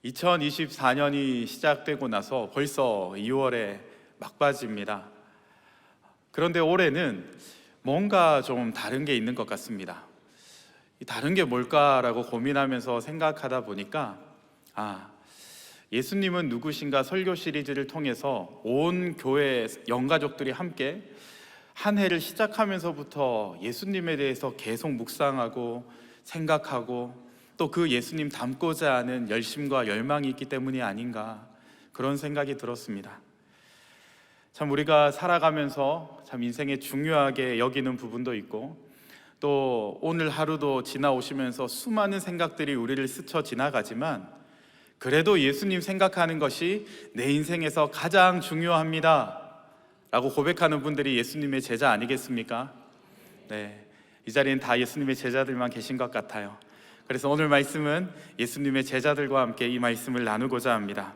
2024년이 시작되고 나서 벌써 2월에 막바지입니다. 그런데 올해는 뭔가 좀 다른 게 있는 것 같습니다. 이 다른 게 뭘까라고 고민하면서 생각하다 보니까 예수님은 누구신가 설교 시리즈를 통해서 온 교회 영가족들이 함께 한 해를 시작하면서부터 예수님에 대해서 계속 묵상하고 생각하고 또 그 예수님 닮고자 하는 열심과 열망이 있기 때문이 아닌가, 그런 생각이 들었습니다. 참 우리가 살아가면서 참 인생에 중요하게 여기는 부분도 있고, 또 오늘 하루도 지나오시면서 수많은 생각들이 우리를 스쳐 지나가지만 그래도 예수님 생각하는 것이 내 인생에서 가장 중요합니다 라고 고백하는 분들이 예수님의 제자 아니겠습니까? 네, 이 자리엔 다 예수님의 제자들만 계신 것 같아요. 그래서 오늘 말씀은 예수님의 제자들과 함께 이 말씀을 나누고자 합니다.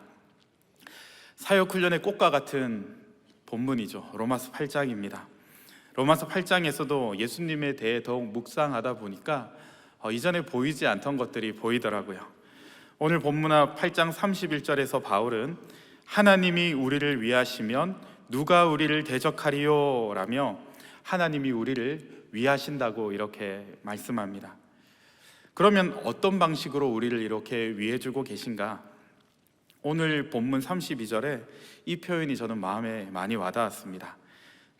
사역훈련의 꽃과 같은 본문이죠. 로마서 8장입니다. 로마서 8장에서도 예수님에 대해 더욱 묵상하다 보니까 이전에 보이지 않던 것들이 보이더라고요. 오늘 본문 8장 31절에서 바울은 하나님이 우리를 위하시면 누가 우리를 대적하리요? 라며 하나님이 우리를 위하신다고 이렇게 말씀합니다. 그러면 어떤 방식으로 우리를 이렇게 위해주고 계신가? 오늘 본문 32절에 이 표현이 저는 마음에 많이 와닿았습니다.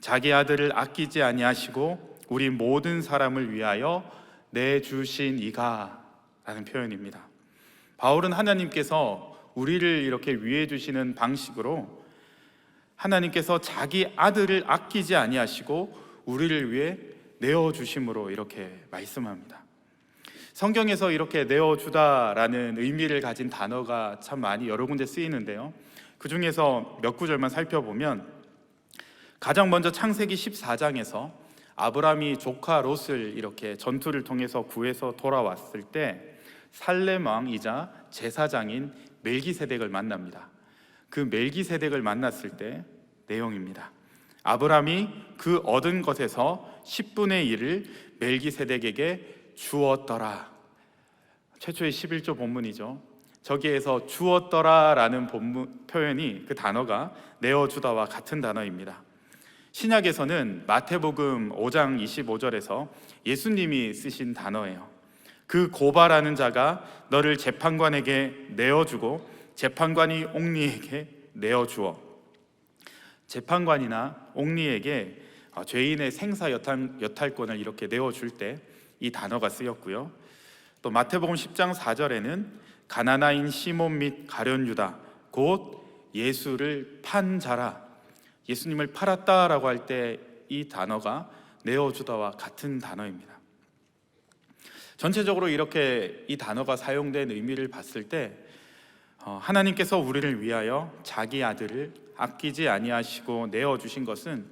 자기 아들을 아끼지 아니하시고 우리 모든 사람을 위하여 내주신 이가, 라는 표현입니다. 바울은 하나님께서 우리를 이렇게 위해 주시는 방식으로 하나님께서 자기 아들을 아끼지 아니하시고 우리를 위해 내어주심으로 이렇게 말씀합니다. 성경에서 이렇게 내어주다라는 의미를 가진 단어가 참 많이 여러 군데 쓰이는데요, 그 중에서 몇 구절만 살펴보면 가장 먼저 창세기 14장에서 아브라함이 조카 롯을 이렇게 전투를 통해서 구해서 돌아왔을 때 살렘 왕이자 제사장인 멜기세덱을 만납니다. 그 멜기세덱을 만났을 때 내용입니다. 아브라함이 그 얻은 것에서 10분의 1을 멜기세덱에게 주었더라. 최초의 11조 본문이죠. 저기에서 주었더라라는 본문 표현이, 그 단어가 내어주다와 같은 단어입니다. 신약에서는 마태복음 5장 25절에서 예수님이 쓰신 단어예요. 그 고발하는 자가 너를 재판관에게 내어주고 재판관이 옥리에게 내어주어. 재판관이나 옥리에게 죄인의 생사 여탈권을 이렇게 내어줄 때 이 단어가 쓰였고요. 또 마태복음 10장 4절에는 가나나인 시몬 및 가룟 유다 곧 예수를 판 자라, 예수님을 팔았다라고 할 때 이 단어가 내어주다와 같은 단어입니다. 전체적으로 이렇게 이 단어가 사용된 의미를 봤을 때 하나님께서 우리를 위하여 자기 아들을 아끼지 아니하시고 내어주신 것은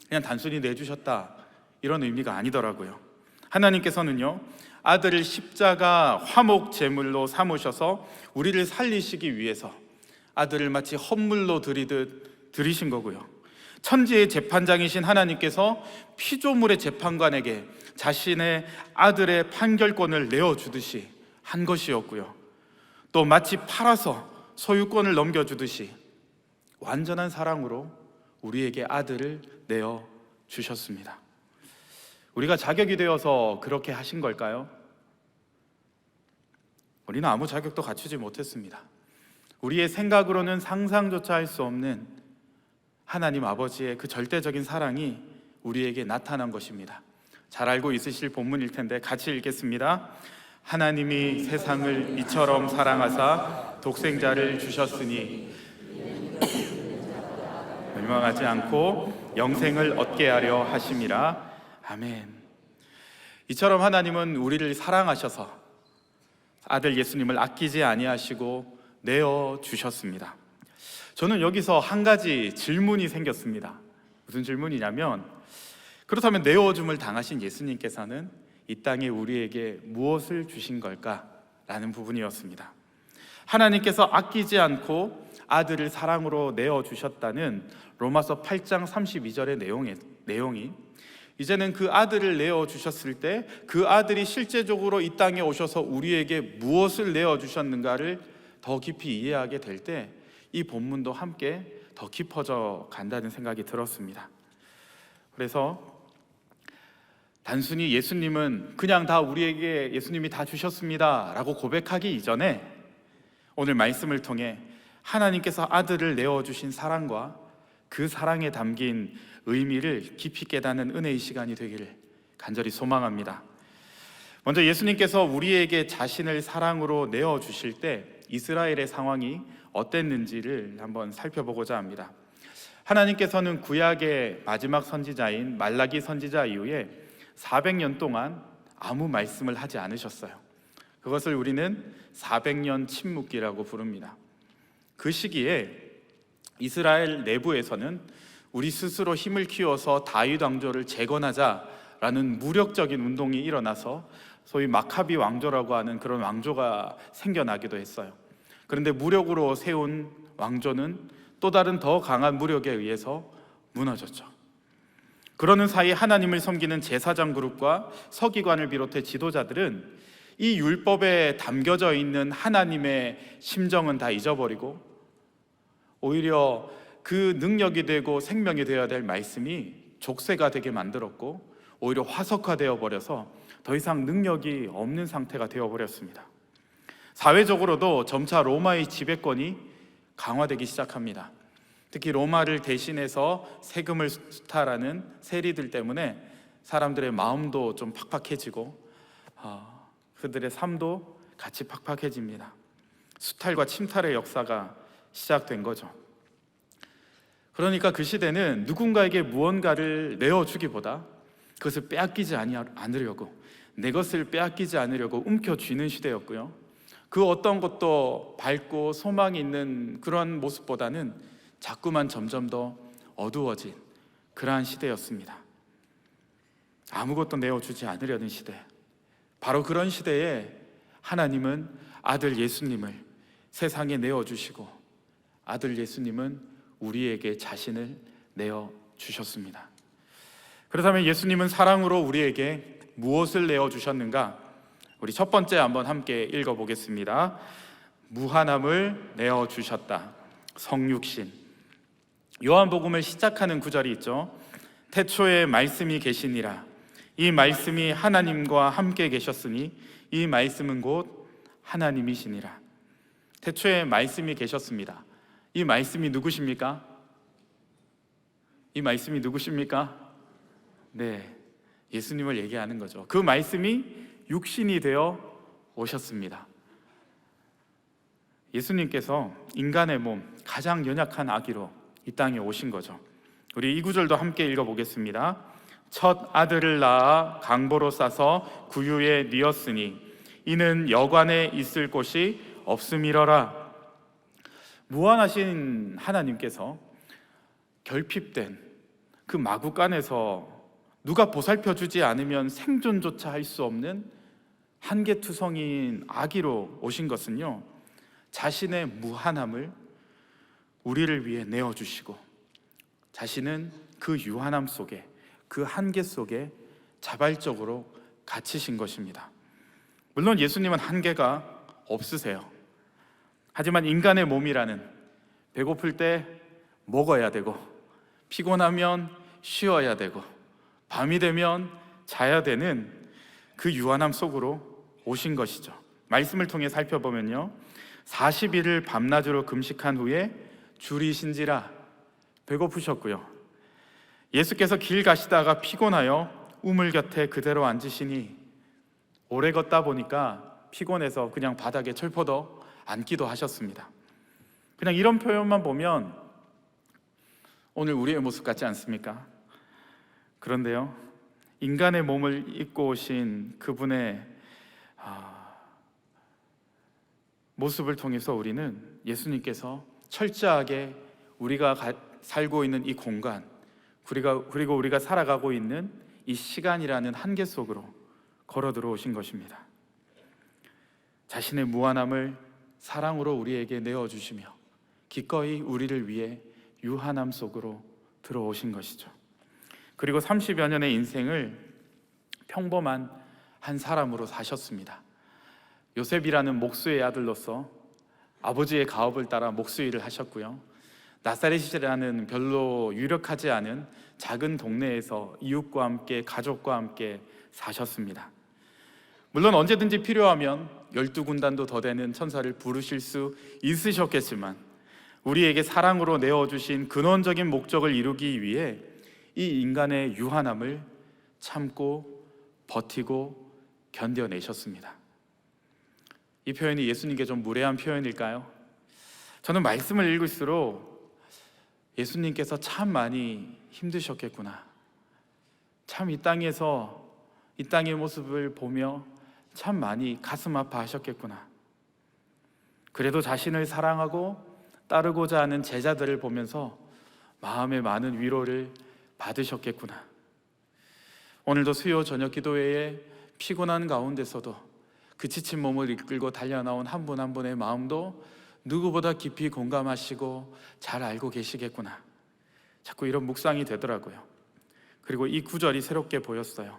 그냥 단순히 내주셨다 이런 의미가 아니더라고요. 하나님께서는요, 아들을 십자가 화목 제물로 삼으셔서 우리를 살리시기 위해서 아들을 마치 헌물로 드리듯 드리신 거고요. 천지의 재판장이신 하나님께서 피조물의 재판관에게 자신의 아들의 판결권을 내어주듯이 한 것이었고요. 또 마치 팔아서 소유권을 넘겨주듯이 완전한 사랑으로 우리에게 아들을 내어주셨습니다. 우리가 자격이 되어서 그렇게 하신 걸까요? 우리는 아무 자격도 갖추지 못했습니다. 우리의 생각으로는 상상조차 할 수 없는 하나님 아버지의 그 절대적인 사랑이 우리에게 나타난 것입니다. 잘 알고 있으실 본문일 텐데 같이 읽겠습니다. 하나님이 세상을 이처럼 사랑하사 독생자를 주셨으니 멸망하지 않고 영생을 얻게 하려 하심이라. 아멘. 이처럼 하나님은 우리를 사랑하셔서 아들 예수님을 아끼지 아니하시고 내어주셨습니다. 저는 여기서 한 가지 질문이 생겼습니다. 무슨 질문이냐면, 그렇다면 내어줌을 당하신 예수님께서는 이 땅에 우리에게 무엇을 주신 걸까? 라는 부분이었습니다. 하나님께서 아끼지 않고 아들을 사랑으로 내어주셨다는 로마서 8장 32절의 내용이 이제는 그 아들을 내어주셨을 때 그 아들이 실제적으로 이 땅에 오셔서 우리에게 무엇을 내어주셨는가를 더 깊이 이해하게 될 때 이 본문도 함께 더 깊어져 간다는 생각이 들었습니다. 그래서 단순히 예수님은 그냥 다 우리에게 예수님이 다 주셨습니다 라고 고백하기 이전에 오늘 말씀을 통해 하나님께서 아들을 내어주신 사랑과 그 사랑에 담긴 의미를 깊이 깨닫는 은혜의 시간이 되기를 간절히 소망합니다. 먼저 예수님께서 우리에게 자신을 사랑으로 내어주실 때 이스라엘의 상황이 어땠는지를 한번 살펴보고자 합니다. 하나님께서는 구약의 마지막 선지자인 말라기 선지자 이후에 400년 동안 아무 말씀을 하지 않으셨어요. 그것을 우리는 400년 침묵기라고 부릅니다. 그 시기에 이스라엘 내부에서는 우리 스스로 힘을 키워서 다윗 왕조를 재건하자라는 무력적인 운동이 일어나서 소위 마카비 왕조라고 하는 그런 왕조가 생겨나기도 했어요. 그런데 무력으로 세운 왕조는 또 다른 더 강한 무력에 의해서 무너졌죠. 그러는 사이 하나님을 섬기는 제사장 그룹과 서기관을 비롯해 지도자들은 이 율법에 담겨져 있는 하나님의 심정은 다 잊어버리고 오히려 그 능력이 되고 생명이 되어야 될 말씀이 족쇄가 되게 만들었고 오히려 화석화되어 버려서 더 이상 능력이 없는 상태가 되어버렸습니다. 사회적으로도 점차 로마의 지배권이 강화되기 시작합니다. 특히 로마를 대신해서 세금을 수탈하는 세리들 때문에 사람들의 마음도 좀 팍팍해지고 그들의 삶도 같이 팍팍해집니다. 수탈과 침탈의 역사가 시작된 거죠. 그러니까 그 시대는 누군가에게 무언가를 내어주기보다 그것을 빼앗기지 않으려고, 내 것을 빼앗기지 않으려고 움켜쥐는 시대였고요. 그 어떤 것도 밝고 소망이 있는 그런 모습보다는 자꾸만 점점 더 어두워진 그러한 시대였습니다. 아무것도 내어주지 않으려는 시대. 바로 그런 시대에 하나님은 아들 예수님을 세상에 내어주시고 아들 예수님은 우리에게 자신을 내어주셨습니다. 그렇다면 예수님은 사랑으로 우리에게 무엇을 내어주셨는가? 우리 첫 번째 한번 함께 읽어보겠습니다. 무한함을 내어주셨다. 성육신. 요한복음을 시작하는 구절이 있죠. 태초에 말씀이 계시니라. 이 말씀이 하나님과 함께 계셨으니 이 말씀은 곧 하나님이시니라. 태초에 말씀이 계셨습니다. 이 말씀이 누구십니까? 이 말씀이 누구십니까? 네, 예수님을 얘기하는 거죠. 그 말씀이 육신이 되어 오셨습니다. 예수님께서 인간의 몸, 가장 연약한 아기로 이 땅에 오신 거죠. 우리 이 구절도 함께 읽어보겠습니다. 첫 아들을 낳아 강보로 싸서 구유에 뉘었으니 이는 여관에 있을 곳이 없음이러라. 무한하신 하나님께서 결핍된 그 마구간에서 누가 보살펴주지 않으면 생존조차 할 수 없는 한계투성인 아기로 오신 것은요, 자신의 무한함을 우리를 위해 내어주시고 자신은 그 유한함 속에, 그 한계 속에 자발적으로 갇히신 것입니다. 물론 예수님은 한계가 없으세요. 하지만 인간의 몸이라는, 배고플 때 먹어야 되고 피곤하면 쉬어야 되고 밤이 되면 자야 되는 그 유한함 속으로 오신 것이죠. 말씀을 통해 살펴보면요, 40일을 밤낮으로 금식한 후에 줄이신지라. 배고프셨고요, 예수께서 길 가시다가 피곤하여 우물 곁에 그대로 앉으시니 오래 걷다 보니까 피곤해서 그냥 바닥에 철퍼더 앉기도 하셨습니다. 그냥 이런 표현만 보면 오늘 우리의 모습 같지 않습니까? 그런데요, 인간의 몸을 입고 오신 그분의 모습을 통해서 우리는 예수님께서 철저하게 우리가 살고 있는 이 공간, 그리고 우리가 살아가고 있는 이 시간이라는 한계 속으로 걸어 들어오신 것입니다. 자신의 무한함을 사랑으로 우리에게 내어주시며 기꺼이 우리를 위해 유한함 속으로 들어오신 것이죠. 그리고 30여 년의 인생을 평범한 한 사람으로 사셨습니다. 요셉이라는 목수의 아들로서 아버지의 가업을 따라 목수일을 하셨고요. 나사렛이라는 별로 유력하지 않은 작은 동네에서 이웃과 함께 가족과 함께 사셨습니다. 물론 언제든지 필요하면 12군단도 더 되는 천사를 부르실 수 있으셨겠지만 우리에게 사랑으로 내어주신 근원적인 목적을 이루기 위해 이 인간의 유한함을 참고 버티고 견뎌내셨습니다. 이 표현이 예수님께 좀 무례한 표현일까요? 저는 말씀을 읽을수록 예수님께서 참 많이 힘드셨겠구나, 참 이 땅의 모습을 보며 참 많이 가슴 아파하셨겠구나, 그래도 자신을 사랑하고 따르고자 하는 제자들을 보면서 마음에 많은 위로를 받으셨겠구나. 오늘도 수요 저녁 기도회에 피곤한 가운데서도 그 지친 몸을 이끌고 달려나온 한 분 한 분의 마음도 누구보다 깊이 공감하시고 잘 알고 계시겠구나. 자꾸 이런 묵상이 되더라고요. 그리고 이 구절이 새롭게 보였어요.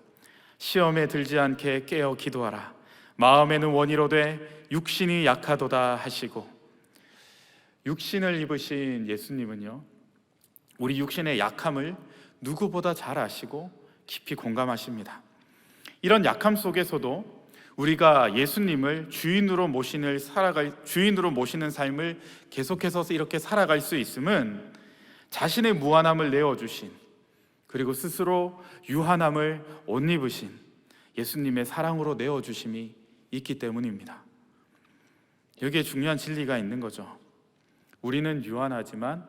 시험에 들지 않게 깨어 기도하라. 마음에는 원이로되 육신이 약하도다 하시고, 육신을 입으신 예수님은요, 우리 육신의 약함을 누구보다 잘 아시고 깊이 공감하십니다. 이런 약함 속에서도 우리가 예수님을 주인으로 모시는 삶을 계속해서 이렇게 살아갈 수 있음은 자신의 무한함을 내어주신, 그리고 스스로 유한함을 옷 입으신 예수님의 사랑으로 내어주심이 있기 때문입니다. 여기에 중요한 진리가 있는 거죠. 우리는 유한하지만,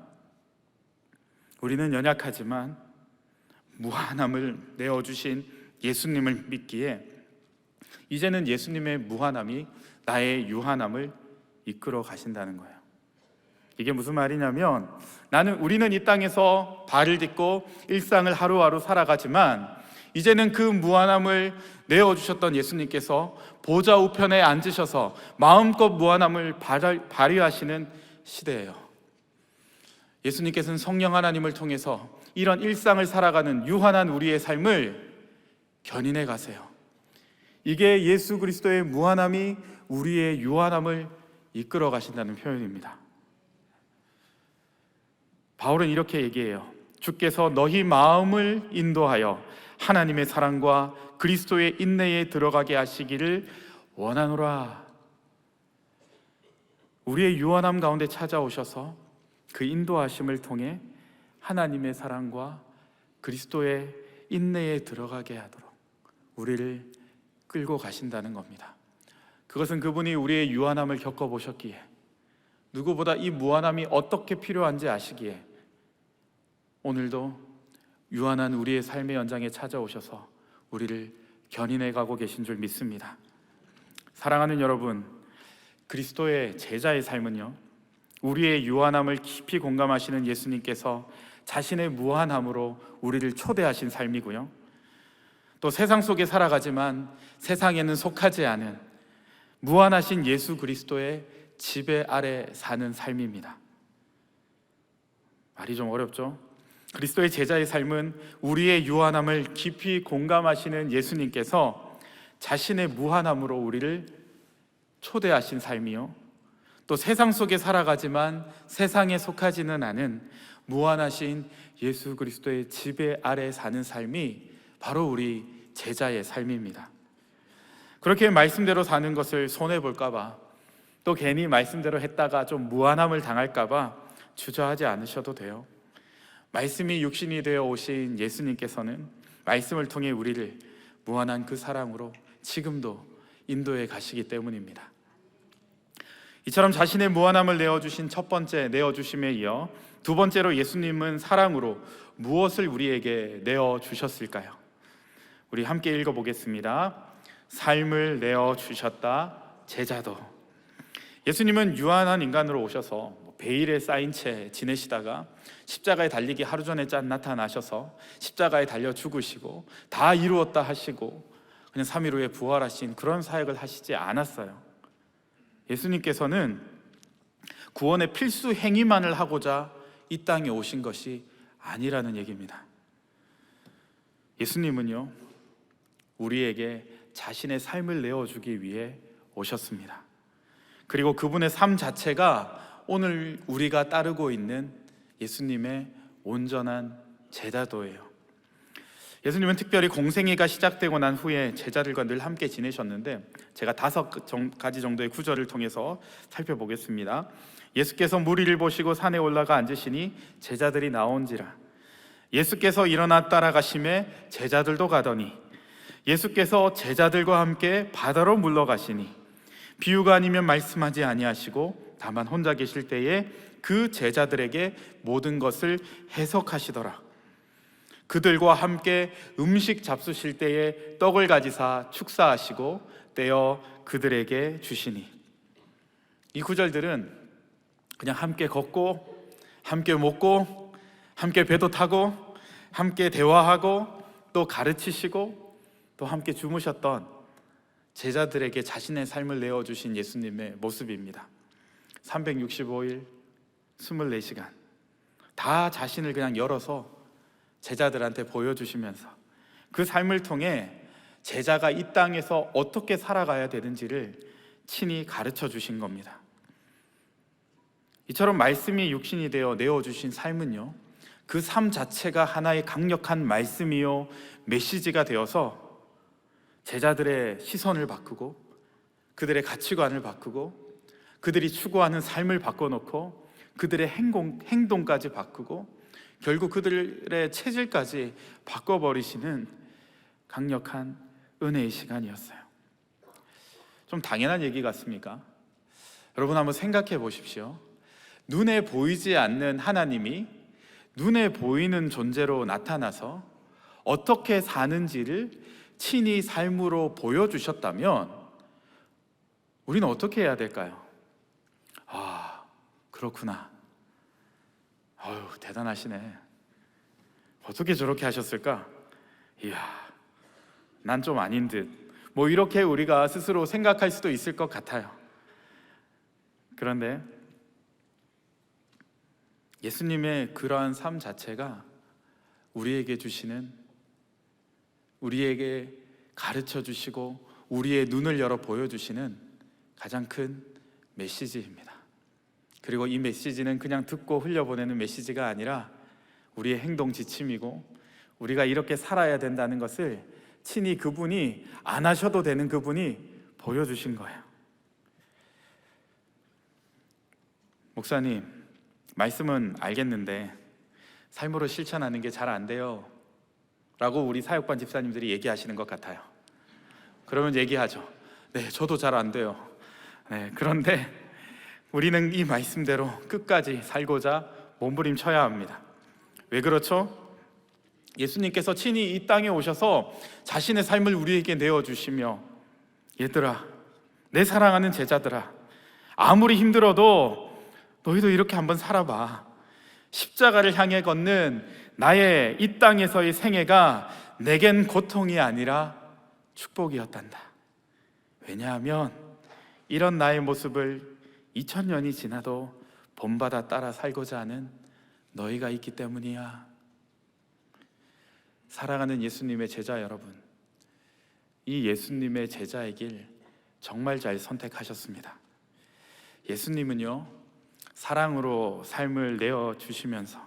우리는 연약하지만 무한함을 내어주신 예수님을 믿기에 이제는 예수님의 무한함이 나의 유한함을 이끌어 가신다는 거예요. 이게 무슨 말이냐면, 우리는 이 땅에서 발을 딛고 일상을 하루하루 살아가지만 이제는 그 무한함을 내어주셨던 예수님께서 보좌 우편에 앉으셔서 마음껏 무한함을 발휘하시는 시대예요. 예수님께서는 성령 하나님을 통해서 이런 일상을 살아가는 유한한 우리의 삶을 견인해 가세요. 이게 예수 그리스도의 무한함이 우리의 유한함을 이끌어 가신다는 표현입니다. 바울은 이렇게 얘기해요. 주께서 너희 마음을 인도하여 하나님의 사랑과 그리스도의 인내에 들어가게 하시기를 원하노라. 우리의 유한함 가운데 찾아오셔서 그 인도하심을 통해 하나님의 사랑과 그리스도의 인내에 들어가게 하도록 우리를 끌고 가신다는 겁니다. 그것은 그분이 우리의 유한함을 겪어보셨기에, 누구보다 이 무한함이 어떻게 필요한지 아시기에 오늘도 유한한 우리의 삶의 연장에 찾아오셔서 우리를 견인해 가고 계신 줄 믿습니다. 사랑하는 여러분, 그리스도의 제자의 삶은요, 우리의 유한함을 깊이 공감하시는 예수님께서 자신의 무한함으로 우리를 초대하신 삶이고요, 또 세상 속에 살아가지만 세상에는 속하지 않은 무한하신 예수 그리스도의 지배 아래 사는 삶입니다. 말이 좀 어렵죠? 그리스도의 제자의 삶은 우리의 유한함을 깊이 공감하시는 예수님께서 자신의 무한함으로 우리를 초대하신 삶이요, 또 세상 속에 살아가지만 세상에 속하지는 않은 무한하신 예수 그리스도의 지배 아래 사는 삶이 바로 우리 제자의 삶입니다. 그렇게 말씀대로 사는 것을 손해볼까 봐, 또 괜히 말씀대로 했다가 좀 무한함을 당할까 봐 주저하지 않으셔도 돼요. 말씀이 육신이 되어 오신 예수님께서는 말씀을 통해 우리를 무한한 그 사랑으로 지금도 인도해 가시기 때문입니다. 이처럼 자신의 무한함을 내어주신 첫 번째 내어주심에 이어 두 번째로 예수님은 사랑으로 무엇을 우리에게 내어주셨을까요? 우리 함께 읽어보겠습니다. 삶을 내어주셨다 제자도. 예수님은 유한한 인간으로 오셔서 베일에 쌓인 채 지내시다가 십자가에 달리기 하루 전에 나타나셔서 십자가에 달려 죽으시고 다 이루었다 하시고 그냥 3일 후에 부활하신 그런 사역을 하시지 않았어요. 예수님께서는 구원의 필수 행위만을 하고자 이 땅에 오신 것이 아니라는 얘기입니다. 예수님은요, 우리에게 자신의 삶을 내어주기 위해 오셨습니다. 그리고 그분의 삶 자체가 오늘 우리가 따르고 있는 예수님의 온전한 제자도예요. 예수님은 특별히 공생애가 시작되고 난 후에 제자들과 늘 함께 지내셨는데, 제가 5가지 정도의 구절을 통해서 살펴보겠습니다. 예수께서 무리를 보시고 산에 올라가 앉으시니 제자들이 나온지라. 예수께서 일어나 따라가심에 제자들도 가더니 예수께서 제자들과 함께 바다로 물러가시니 비유가 아니면 말씀하지 아니하시고 다만 혼자 계실 때에 그 제자들에게 모든 것을 해석하시더라. 그들과 함께 음식 잡수실 때에 떡을 가지사 축사하시고 떼어 그들에게 주시니. 이 구절들은 그냥 함께 걷고 함께 먹고 함께 배도 타고 함께 대화하고 또 가르치시고 또 함께 주무셨던 제자들에게 자신의 삶을 내어주신 예수님의 모습입니다. 365일 24시간 다 자신을 그냥 열어서 제자들한테 보여주시면서 그 삶을 통해 제자가 이 땅에서 어떻게 살아가야 되는지를 친히 가르쳐 주신 겁니다. 이처럼 말씀이 육신이 되어 내어주신 삶은요, 그 삶 자체가 하나의 강력한 말씀이요 메시지가 되어서 제자들의 시선을 바꾸고 그들의 가치관을 바꾸고 그들이 추구하는 삶을 바꿔놓고 그들의 행동까지 바꾸고 결국 그들의 체질까지 바꿔버리시는 강력한 은혜의 시간이었어요. 좀 당연한 얘기 같습니까? 여러분 한번 생각해 보십시오. 눈에 보이지 않는 하나님이 눈에 보이는 존재로 나타나서 어떻게 사는지를 친히 삶으로 보여주셨다면 우리는 어떻게 해야 될까요? 아, 그렇구나. 아유, 대단하시네. 어떻게 저렇게 하셨을까? 이야, 난 좀 아닌 듯. 뭐 이렇게 우리가 스스로 생각할 수도 있을 것 같아요. 그런데 예수님의 그러한 삶 자체가 우리에게 주시는, 우리에게 가르쳐 주시고 우리의 눈을 열어 보여주시는 가장 큰 메시지입니다. 그리고 이 메시지는 그냥 듣고 흘려보내는 메시지가 아니라 우리의 행동 지침이고 우리가 이렇게 살아야 된다는 것을 친히 그분이, 안 하셔도 되는 그분이 보여주신 거예요. 목사님, 말씀은 알겠는데 삶으로 실천하는 게 잘 안 돼요 라고 우리 사역반 집사님들이 얘기하시는 것 같아요. 그러면 얘기하죠. 네, 저도 잘 안 돼요. 네, 그런데 우리는 이 말씀대로 끝까지 살고자 몸부림쳐야 합니다. 왜 그렇죠? 예수님께서 친히 이 땅에 오셔서 자신의 삶을 우리에게 내어주시며, 얘들아, 내 사랑하는 제자들아, 아무리 힘들어도 너희도 이렇게 한번 살아봐. 십자가를 향해 걷는 나의 이 땅에서의 생애가 내겐 고통이 아니라 축복이었단다. 왜냐하면 이런 나의 모습을 2000년이 지나도 본받아 따라 살고자 하는 너희가 있기 때문이야. 사랑하는 예수님의 제자 여러분, 이 예수님의 제자의 길 정말 잘 선택하셨습니다. 예수님은요, 사랑으로 삶을 내어주시면서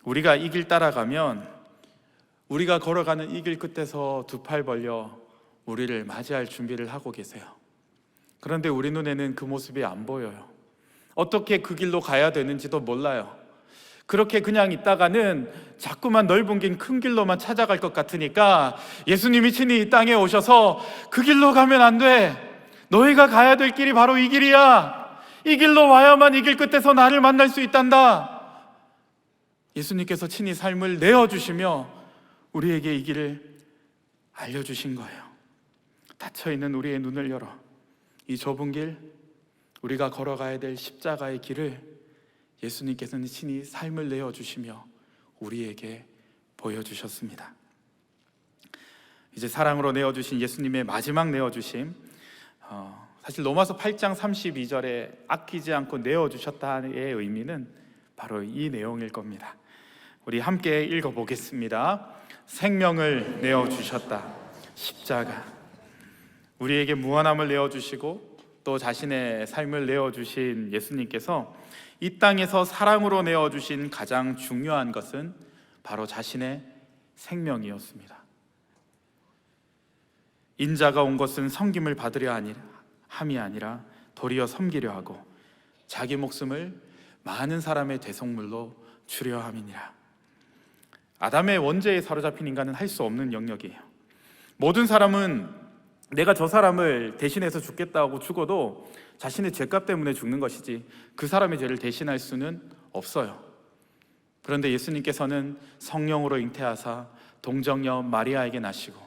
우리가 이 길 따라가면 우리가 걸어가는 이 길 끝에서 두 팔 벌려 우리를 맞이할 준비를 하고 계세요. 그런데 우리 눈에는 그 모습이 안 보여요. 어떻게 그 길로 가야 되는지도 몰라요. 그렇게 그냥 있다가는 자꾸만 넓은 긴 큰 길로만 찾아갈 것 같으니까 예수님이 친히 이 땅에 오셔서 그 길로 가면 안 돼. 너희가 가야 될 길이 바로 이 길이야. 이 길로 와야만 이 길 끝에서 나를 만날 수 있단다. 예수님께서 친히 삶을 내어주시며 우리에게 이 길을 알려주신 거예요. 닫혀있는 우리의 눈을 열어 이 좁은 길, 우리가 걸어가야 될 십자가의 길을 예수님께서는 친히 삶을 내어주시며 우리에게 보여주셨습니다. 이제 사랑으로 내어주신 예수님의 마지막 내어주심, 사실 로마서 8장 32절에 아끼지 않고 내어주셨다의 의미는 바로 이 내용일 겁니다. 우리 함께 읽어보겠습니다. 생명을 내어주셨다. 십자가. 우리에게 무한함을 내어주시고 또 자신의 삶을 내어주신 예수님께서 이 땅에서 사랑으로 내어주신 가장 중요한 것은 바로 자신의 생명이었습니다. 인자가 온 것은 섬김을 받으려 함이 아니라 도리어 섬기려 하고 자기 목숨을 많은 사람의 대속물로 주려 함이니라. 아담의 원죄에 사로잡힌 인간은 할 수 없는 영역이에요. 모든 사람은 내가 저 사람을 대신해서 죽겠다고 죽어도 자신의 죄값 때문에 죽는 것이지 그 사람의 죄를 대신할 수는 없어요. 그런데 예수님께서는 성령으로 잉태하사 동정녀 마리아에게 나시고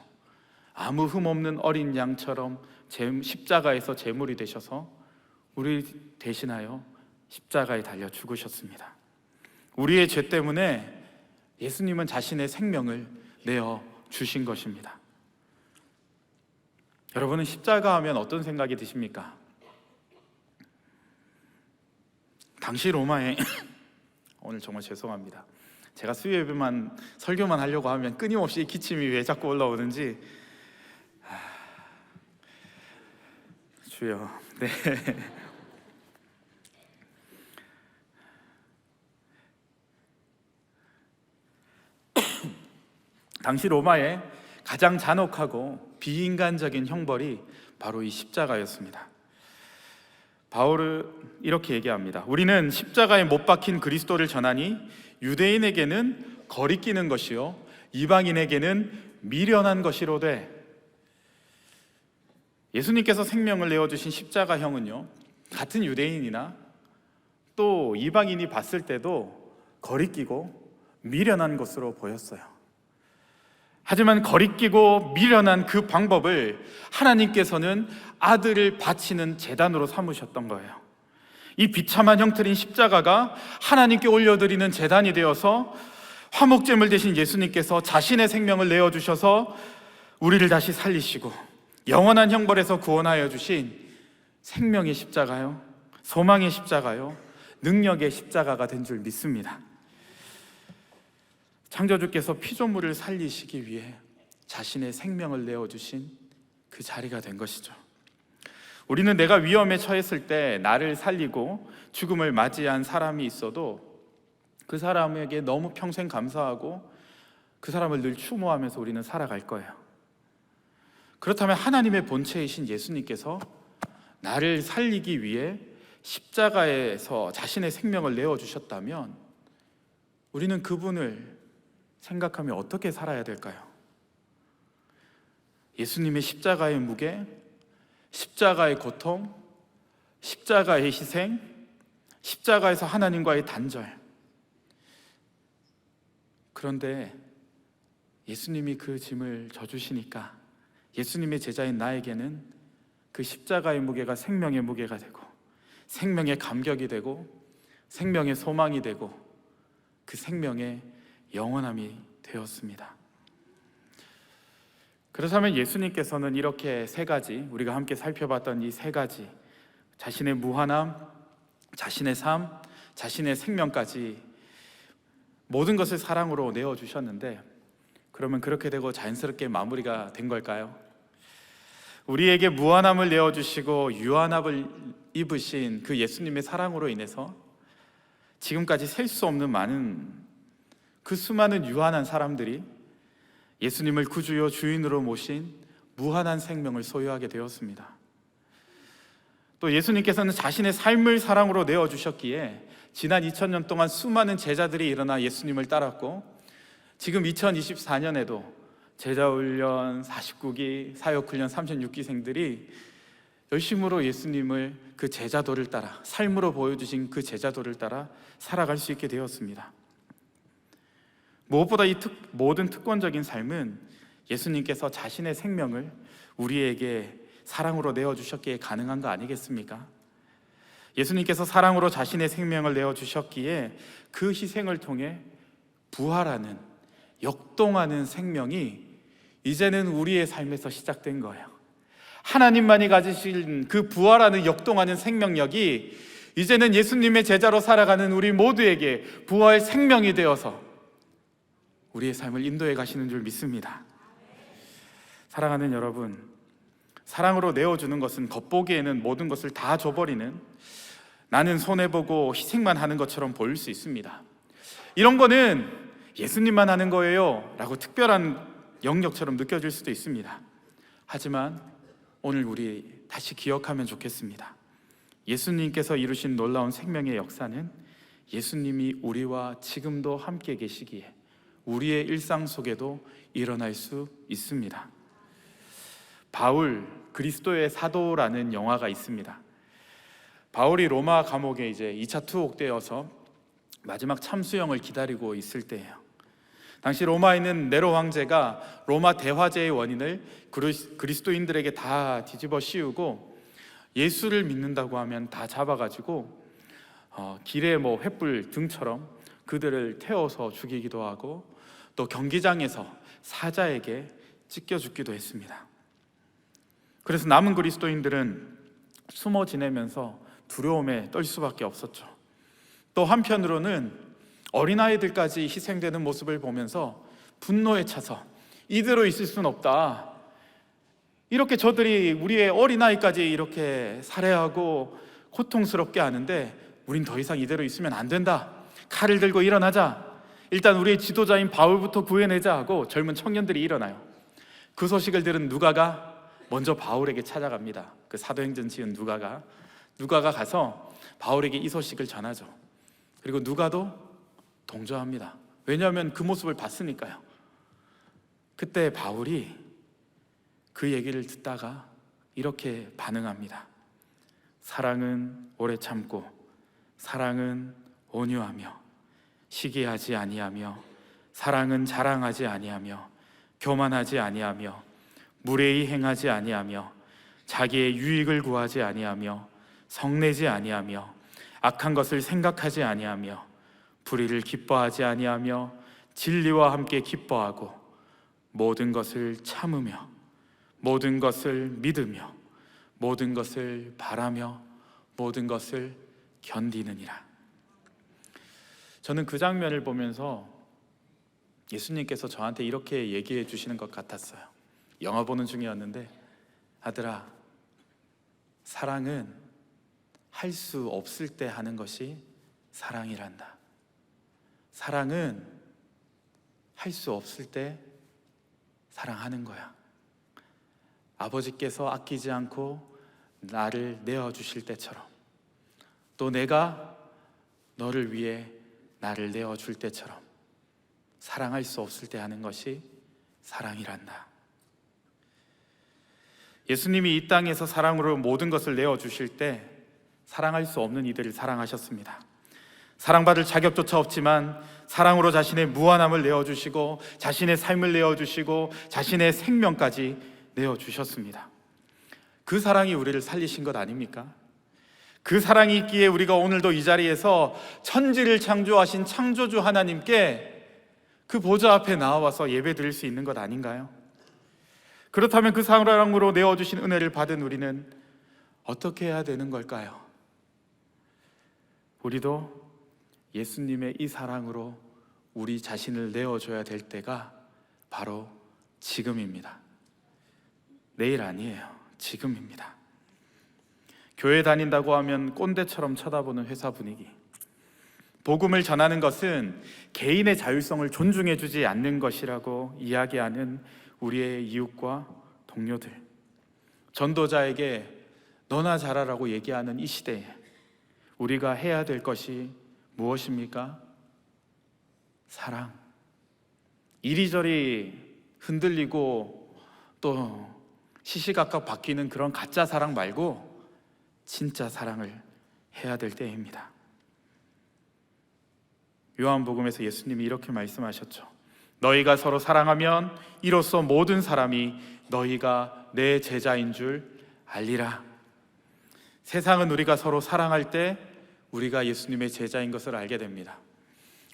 아무 흠 없는 어린 양처럼 십자가에서 제물이 되셔서 우리 대신하여 십자가에 달려 죽으셨습니다. 우리의 죄 때문에 예수님은 자신의 생명을 내어 주신 것입니다. 여러분은 십자가 하면 어떤 생각이 드십니까? 당시 로마에 오늘 정말 죄송합니다. 제가 수요예배만 설교만 하려고 하면 끊임없이 기침이 왜 자꾸 올라오는지. 주여. 네. 당시 로마의 가장 잔혹하고 비인간적인 형벌이 바로 이 십자가였습니다. 바울은 이렇게 얘기합니다. 우리는 십자가에 못 박힌 그리스도를 전하니 유대인에게는 거리끼는 것이요 이방인에게는 미련한 것이로되. 예수님께서 생명을 내어주신 십자가형은요, 같은 유대인이나 또 이방인이 봤을 때도 거리끼고 미련한 것으로 보였어요. 하지만 거리끼고 미련한 그 방법을 하나님께서는 아들을 바치는 제단으로 삼으셨던 거예요. 이 비참한 형틀인 십자가가 하나님께 올려드리는 제단이 되어서 화목제물 대신 예수님께서 자신의 생명을 내어주셔서 우리를 다시 살리시고 영원한 형벌에서 구원하여 주신 생명의 십자가요, 소망의 십자가요, 능력의 십자가가 된 줄 믿습니다. 창조주께서 피조물을 살리시기 위해 자신의 생명을 내어주신 그 자리가 된 것이죠. 우리는 내가 위험에 처했을 때 나를 살리고 죽음을 맞이한 사람이 있어도 그 사람에게 너무 평생 감사하고 그 사람을 늘 추모하면서 우리는 살아갈 거예요. 그렇다면 하나님의 본체이신 예수님께서 나를 살리기 위해 십자가에서 자신의 생명을 내어주셨다면 우리는 그분을 생각하며 어떻게 살아야 될까요? 예수님의 십자가의 무게, 십자가의 고통, 십자가의 희생, 십자가에서 하나님과의 단절. 그런데 예수님이 그 짐을 져주시니까 예수님의 제자인 나에게는 그 십자가의 무게가 생명의 무게가 되고 생명의 감격이 되고 생명의 소망이 되고 그 생명의 영원함이 되었습니다. 그렇다면 예수님께서는 이렇게 세 가지, 우리가 함께 살펴봤던 이 세 가지, 자신의 무한함, 자신의 삶, 자신의 생명까지 모든 것을 사랑으로 내어주셨는데, 그러면 그렇게 되고 자연스럽게 마무리가 된 걸까요? 우리에게 무한함을 내어주시고 유한함을 입으신 그 예수님의 사랑으로 인해서 지금까지 셀 수 없는 많은 그 수많은 유한한 사람들이 예수님을 구주요 주인으로 모신 무한한 생명을 소유하게 되었습니다. 또 예수님께서는 자신의 삶을 사랑으로 내어주셨기에 지난 2000년 동안 수많은 제자들이 일어나 예수님을 따랐고, 지금 2024년에도 제자훈련 49기, 사역훈련 36기생들이 열심으로 예수님을 그 제자도를 따라, 삶으로 보여주신 그 제자도를 따라 살아갈 수 있게 되었습니다. 무엇보다 이 모든 특권적인 삶은 예수님께서 자신의 생명을 우리에게 사랑으로 내어주셨기에 가능한 거 아니겠습니까? 예수님께서 사랑으로 자신의 생명을 내어주셨기에 그 희생을 통해 부활하는, 역동하는 생명이 이제는 우리의 삶에서 시작된 거예요. 하나님만이 가지신 그 부활하는, 역동하는 생명력이 이제는 예수님의 제자로 살아가는 우리 모두에게 부활 생명이 되어서 우리의 삶을 인도해 가시는 줄 믿습니다. 사랑하는 여러분, 사랑으로 내어주는 것은 겉보기에는 모든 것을 다 줘버리는, 나는 손해보고 희생만 하는 것처럼 보일 수 있습니다. 이런 거는 예수님만 하는 거예요 라고 특별한 영역처럼 느껴질 수도 있습니다. 하지만 오늘 우리 다시 기억하면 좋겠습니다. 예수님께서 이루신 놀라운 생명의 역사는 예수님이 우리와 지금도 함께 계시기에 우리의 일상 속에도 일어날 수 있습니다. 바울 그리스도의 사도라는 영화가 있습니다. 바울이 로마 감옥에 이제 2차 투옥되어서 마지막 참수형을 기다리고 있을 때예요. 당시 로마에 있는 네로 황제가 로마 대화제의 원인을 그리스도인들에게 다 뒤집어 씌우고 예수를 믿는다고 하면 다 잡아가지고 길에 횃불 등처럼 그들을 태워서 죽이기도 하고 또 경기장에서 사자에게 찢겨 죽기도 했습니다. 그래서 남은 그리스도인들은 숨어 지내면서 두려움에 떨 수밖에 없었죠. 또 한편으로는 어린아이들까지 희생되는 모습을 보면서 분노에 차서 이대로 있을 수는 없다. 이렇게 저들이 우리의 어린아이까지 이렇게 살해하고 고통스럽게 하는데 우린 더 이상 이대로 있으면 안 된다. 칼을 들고 일어나자. 일단 우리의 지도자인 바울부터 구해내자 하고 젊은 청년들이 일어나요. 그 소식을 들은 누가가 먼저 바울에게 찾아갑니다. 그 사도행전 지은 누가가 가서 바울에게 이 소식을 전하죠. 그리고 누가도 동조합니다. 왜냐하면 그 모습을 봤으니까요. 그때 바울이 그 얘기를 듣다가 이렇게 반응합니다. 사랑은 오래 참고 사랑은 온유하며 시기하지 아니하며 사랑은 자랑하지 아니하며 교만하지 아니하며 무례히 행하지 아니하며 자기의 유익을 구하지 아니하며 성내지 아니하며 악한 것을 생각하지 아니하며 불의를 기뻐하지 아니하며 진리와 함께 기뻐하고 모든 것을 참으며 모든 것을 믿으며 모든 것을 바라며 모든 것을 견디느니라. 저는 그 장면을 보면서 예수님께서 저한테 이렇게 얘기해 주시는 것 같았어요. 영화 보는 중이었는데, 아들아, 사랑은 할 수 없을 때 하는 것이 사랑이란다. 사랑은 할 수 없을 때 사랑하는 거야. 아버지께서 아끼지 않고 나를 내어주실 때처럼, 또 내가 너를 위해 나를 내어줄 때처럼 사랑할 수 없을 때 하는 것이 사랑이란다. 예수님이 이 땅에서 사랑으로 모든 것을 내어주실 때 사랑할 수 없는 이들을 사랑하셨습니다. 사랑받을 자격조차 없지만 사랑으로 자신의 무한함을 내어주시고 자신의 삶을 내어주시고 자신의 생명까지 내어주셨습니다. 그 사랑이 우리를 살리신 것 아닙니까? 그 사랑이 있기에 우리가 오늘도 이 자리에서 천지를 창조하신 창조주 하나님께 그 보좌 앞에 나와서 예배 드릴 수 있는 것 아닌가요? 그렇다면 그 사랑으로 내어주신 은혜를 받은 우리는 어떻게 해야 되는 걸까요? 우리도 예수님의 이 사랑으로 우리 자신을 내어줘야 될 때가 바로 지금입니다. 내일 아니에요. 지금입니다. 교회 다닌다고 하면 꼰대처럼 쳐다보는 회사 분위기, 복음을 전하는 것은 개인의 자율성을 존중해주지 않는 것이라고 이야기하는 우리의 이웃과 동료들, 전도자에게 너나 잘하라고 얘기하는 이 시대에 우리가 해야 될 것이 무엇입니까? 사랑. 이리저리 흔들리고 또 시시각각 바뀌는 그런 가짜 사랑 말고 진짜 사랑을 해야 될 때입니다. 요한복음에서 예수님이 이렇게 말씀하셨죠. 너희가 서로 사랑하면 이로써 모든 사람이 너희가 내 제자인 줄 알리라. 세상은 우리가 서로 사랑할 때 우리가 예수님의 제자인 것을 알게 됩니다.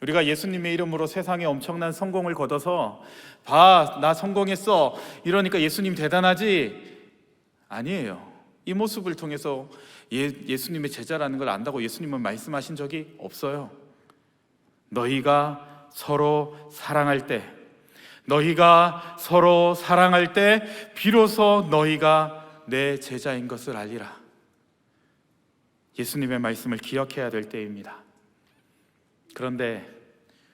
우리가 예수님의 이름으로 세상에 엄청난 성공을 거둬서 봐, 나 성공했어 이러니까 예수님 대단하지? 아니에요. 이 모습을 통해서 예수님의 제자라는 걸 안다고 예수님은 말씀하신 적이 없어요. 너희가 서로 사랑할 때, 너희가 서로 사랑할 때 비로소 너희가 내 제자인 것을 알리라. 예수님의 말씀을 기억해야 될 때입니다. 그런데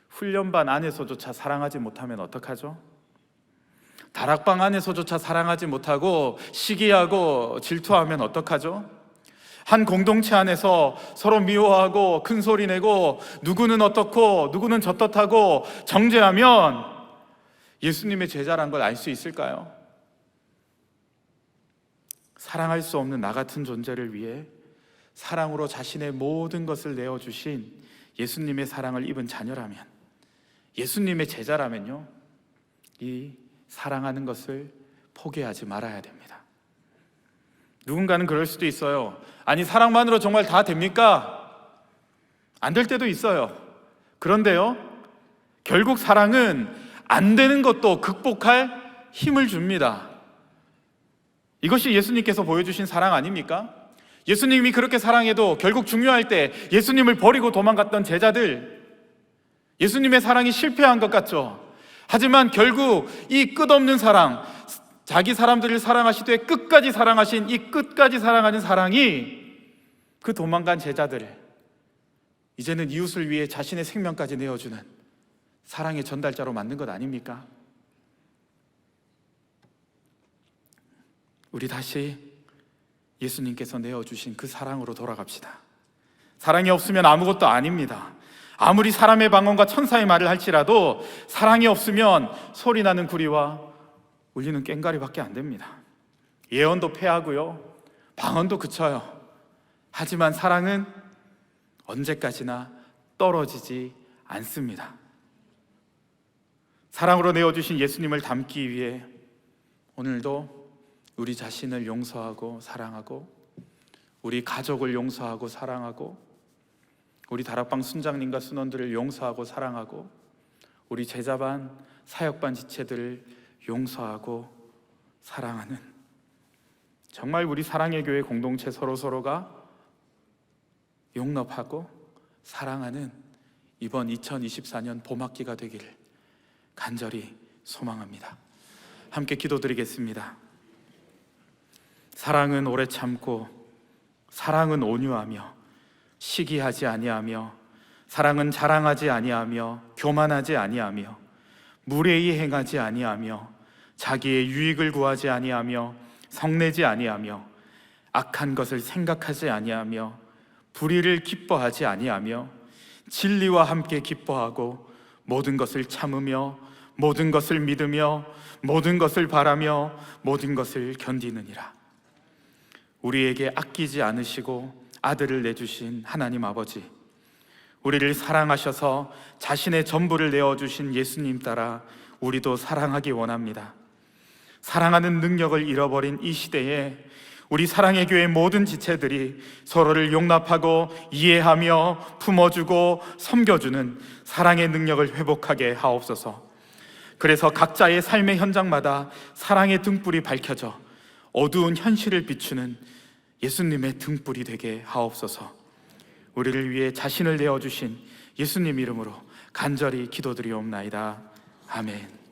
훈련반 안에서조차 사랑하지 못하면 어떡하죠? 다락방 안에서조차 사랑하지 못하고 시기하고 질투하면 어떡하죠? 한 공동체 안에서 서로 미워하고 큰 소리 내고 누구는 어떻고 누구는 저떻다고 정죄하면 예수님의 제자란 걸 알 수 있을까요? 사랑할 수 없는 나 같은 존재를 위해 사랑으로 자신의 모든 것을 내어주신 예수님의 사랑을 입은 자녀라면, 예수님의 제자라면요, 이 사랑하는 것을 포기하지 말아야 됩니다. 누군가는 그럴 수도 있어요. 아니, 사랑만으로 정말 다 됩니까? 안 될 때도 있어요. 그런데요, 결국 사랑은 안 되는 것도 극복할 힘을 줍니다. 이것이 예수님께서 보여주신 사랑 아닙니까? 예수님이 그렇게 사랑해도 결국 중요할 때 예수님을 버리고 도망갔던 제자들, 예수님의 사랑이 실패한 것 같죠? 하지만 결국 이 끝없는 사랑, 자기 사람들을 사랑하시되 끝까지 사랑하신 이 끝까지 사랑하는 사랑이 그 도망간 제자들을 이제는 이웃을 위해 자신의 생명까지 내어주는 사랑의 전달자로 만든 것 아닙니까? 우리 다시 예수님께서 내어주신 그 사랑으로 돌아갑시다. 사랑이 없으면 아무것도 아닙니다. 아무리 사람의 방언과 천사의 말을 할지라도 사랑이 없으면 소리나는 구리와 울리는 꽹과리밖에 안 됩니다. 예언도 패하고요, 방언도 그쳐요. 하지만 사랑은 언제까지나 떨어지지 않습니다. 사랑으로 내어주신 예수님을 닮기 위해 오늘도 우리 자신을 용서하고 사랑하고, 우리 가족을 용서하고 사랑하고, 우리 다락방 순장님과 순원들을 용서하고 사랑하고, 우리 제자반, 사역반 지체들을 용서하고 사랑하는, 정말 우리 사랑의 교회 공동체 서로서로가 용납하고 사랑하는 이번 2024년 봄학기가 되기를 간절히 소망합니다. 함께 기도드리겠습니다. 사랑은 오래 참고, 사랑은 온유하며, 시기하지 아니하며, 사랑은 자랑하지 아니하며, 교만하지 아니하며, 무례히 행하지 아니하며, 자기의 유익을 구하지 아니하며, 성내지 아니하며, 악한 것을 생각하지 아니하며, 불의를 기뻐하지 아니하며, 진리와 함께 기뻐하고, 모든 것을 참으며, 모든 것을 믿으며, 모든 것을 바라며, 모든 것을 견디느니라. 우리에게 아끼지 않으시고 아들을 내주신 하나님 아버지, 우리를 사랑하셔서 자신의 전부를 내어주신 예수님 따라 우리도 사랑하기 원합니다. 사랑하는 능력을 잃어버린 이 시대에 우리 사랑의 교회 모든 지체들이 서로를 용납하고 이해하며 품어주고 섬겨주는 사랑의 능력을 회복하게 하옵소서. 그래서 각자의 삶의 현장마다 사랑의 등불이 밝혀져 어두운 현실을 비추는 예수님의 등불이 되게 하옵소서. 우리를 위해 자신을 내어주신 예수님 이름으로 간절히 기도드리옵나이다. 아멘.